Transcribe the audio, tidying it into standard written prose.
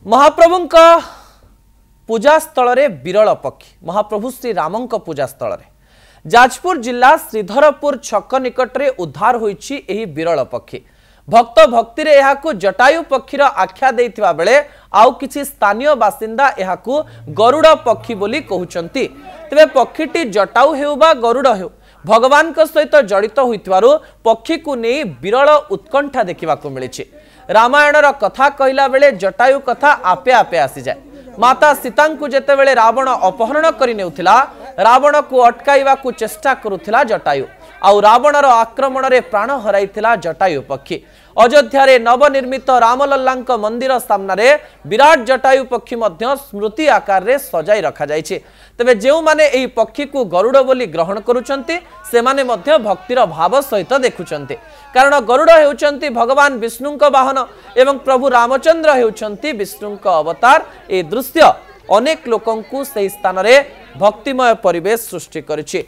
महाप्रभु पूजा स्थल विरल पक्षी महाप्रभु श्री राम पूजा स्थल जाजपुर जिला श्रीधरपुर छक निकट में उद्धार होई विरल पक्षी भक्त भक्ति रे यहाकू जटायु पक्षीर आख्या देइथिबा बेले आउ किछि स्थानीय बासिंदा यहाकू गरुड़ पक्षी बोली कहउचंती। तेबे पक्षीटी जटायु हेउ बा गरुड़ हेउ भगवान को सहित जड़ित होइतिबारु पक्षी को नहीं विरल उत्कंठा देखा मिली। रामायणर कथा कहला बेले जटायु कथा आपे आपे आसी जाए। माता सीता को जेतेबेले रावण अपहरण करि नेउथिला रावण को अटकाइबा को चेष्टा करुथिला जटायु आउ रावणर आक्रमण रे प्राण हराइथिला जटायु पक्षी। अयोध्या रे नवनिर्मित रामलल्लांक मंदिर सामने विराट जटायु पक्षी मध्य स्मृति आकार रे सजाई रखा जाइछि। तबे जेउ माने एही पक्षी को गरुड़ बोली ग्रहण करुचंती से माने मध्य भक्तिर भाव सहित देखुचंती। कारण गरुड़ हेउचंती भगवान विष्णुंक वाहन एवं प्रभु रामचंद्र हेउचंती विष्णुंक अवतार। ए दृश्य अनेक लोकंकु सेही स्थान रे भक्तिमय परिवेश सृष्टि करिछि।